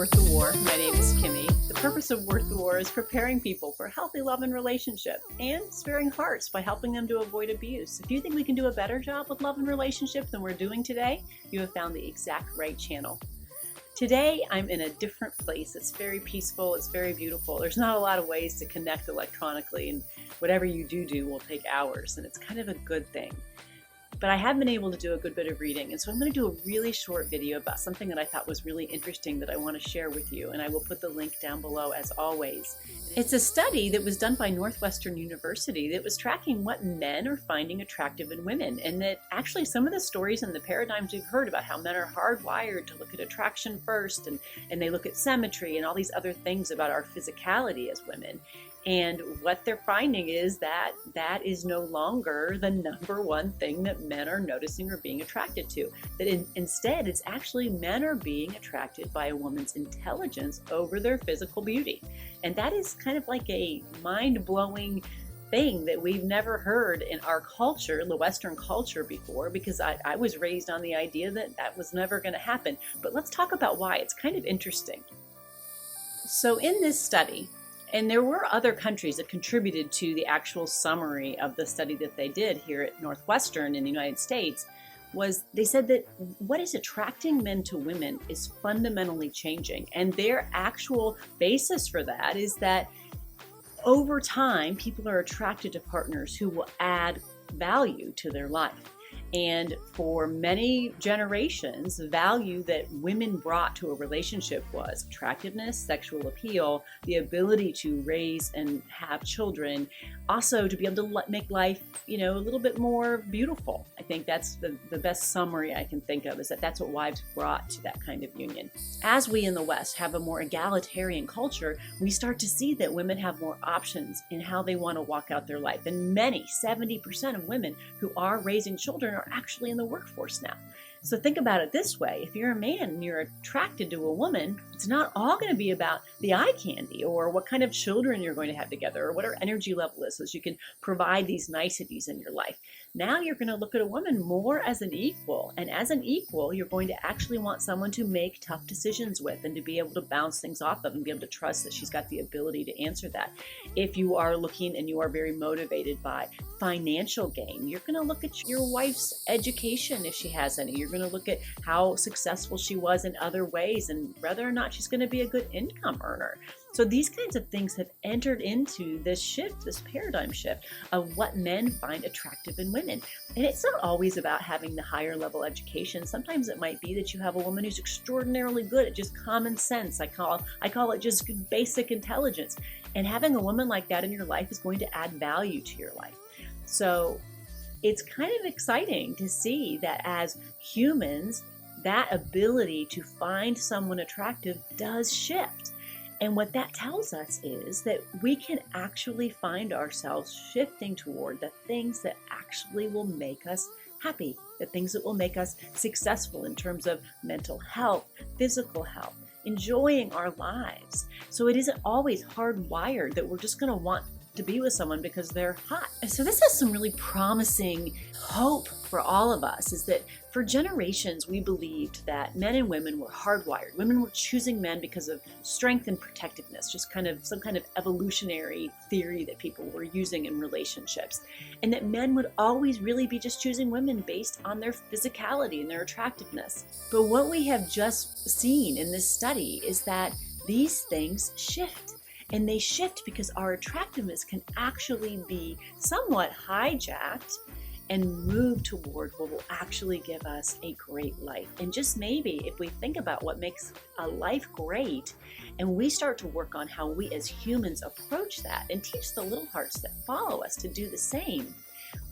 Worth the War. My name is Kimmy. The purpose of Worth the War is preparing people for healthy love and relationship and sparing hearts by helping them to avoid abuse. If you think we can do a better job with love and relationship than we're doing today, you have found the exact right channel. Today, I'm in a different place. It's very peaceful. It's very beautiful. There's not a lot of ways to connect electronically, and whatever you do will take hours, and it's kind of a good thing. But I have been able to do a good bit of reading, and so I'm going to do a really short video about something that I thought was really interesting that I want to share with you, and I will put the link down below as always. It's a study that was done by Northwestern University that was tracking what men are finding attractive in women, and that actually some of the stories and the paradigms we've heard about how men are hardwired to look at attraction first, and they look at symmetry and all these other things about our physicality as women. And what they're finding is that that is no longer the number one thing that men are noticing or being attracted to. That instead, it's actually men are being attracted by a woman's intelligence over their physical beauty. And that is kind of like a mind-blowing thing that we've never heard in our culture, the Western culture, before, because I was raised on the idea that that was never going to happen. But let's talk about why. It's kind of interesting. So in this study, and there were other countries that contributed to the actual summary of the study that they did here at Northwestern in the United States, was they said that what is attracting men to women is fundamentally changing. And their actual basis for that is that over time, people are attracted to partners who will add value to their life. And for many generations, the value that women brought to a relationship was attractiveness, sexual appeal, the ability to raise and have children, also to be able to make life, a little bit more beautiful. I think that's the best summary I can think of, is that that's what wives brought to that kind of union. As we in the West have a more egalitarian culture, we start to see that women have more options in how they want to walk out their life. And 70% of women who are raising children are actually in the workforce now. So think about it this way. If you're a man and you're attracted to a woman, it's not all going to be about the eye candy or what kind of children you're going to have together or what her energy level is, so that you can provide these niceties in your life. Now you're going to look at a woman more as an equal. And as an equal, you're going to actually want someone to make tough decisions with and to be able to bounce things off of and be able to trust that she's got the ability to answer that. If you are looking and you are very motivated by financial gain, you're going to look at your wife's education if she has any. You're going to look at how successful she was in other ways and whether or not she's going to be a good income earner. So these kinds of things have entered into this shift, this paradigm shift of what men find attractive in women. And it's not always about having the higher level education. Sometimes it might be that you have a woman who's extraordinarily good at just common sense. I call it just basic intelligence. And having a woman like that in your life is going to add value to your life. So it's kind of exciting to see that as humans, that ability to find someone attractive does shift. And what that tells us is that we can actually find ourselves shifting toward the things that actually will make us happy, the things that will make us successful in terms of mental health, physical health, enjoying our lives. So it isn't always hardwired that we're just going to want to be with someone because they're hot. And so this has some really promising hope for all of us, is that for generations we believed that men and women were hardwired. Women were choosing men because of strength and protectiveness, just kind of some kind of evolutionary theory that people were using in relationships. And that men would always really be just choosing women based on their physicality and their attractiveness. But what we have just seen in this study is that these things shift. And they shift because our attractiveness can actually be somewhat hijacked and move toward what will actually give us a great life. And just maybe if we think about what makes a life great, and we start to work on how we as humans approach that and teach the little hearts that follow us to do the same,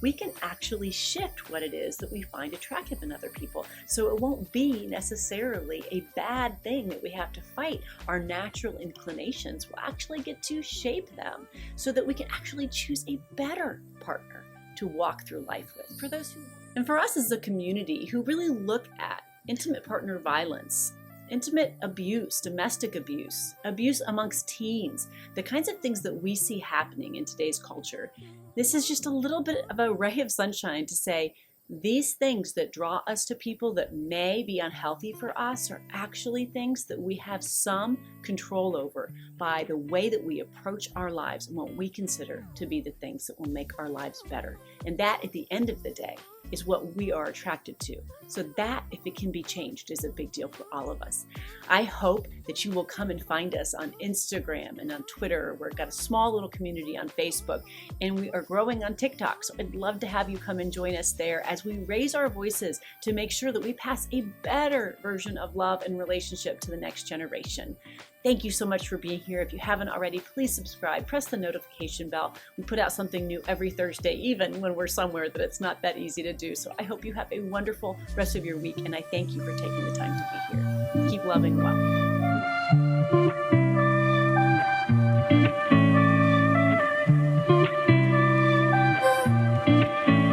we can actually shift what it is that we find attractive in other people. So it won't be necessarily a bad thing that we have to fight. Our natural inclinations will actually get to shape them so that we can actually choose a better partner to walk through life with. And for us as a community who really look at intimate partner violence, intimate abuse, domestic abuse, abuse amongst teens, the kinds of things that we see happening in today's culture, this is just a little bit of a ray of sunshine to say, These things that draw us to people that may be unhealthy for us are actually things that we have some control over by the way that we approach our lives and what we consider to be the things that will make our lives better. And that, at the end of the day, is what we are attracted to. So that, if it can be changed, is a big deal for all of us. I hope that you will come and find us on Instagram and on Twitter. We've got a small little community on Facebook, and we are growing on TikTok. So I'd love to have you come and join us there as we raise our voices to make sure that we pass a better version of love and relationship to the next generation. Thank you so much for being here. If you haven't already, please subscribe, press the notification bell. We put out something new every Thursday, even when we're somewhere that it's not that easy to do. So I hope you have a wonderful rest of your week, and I thank you for taking the time to be here. Keep loving well.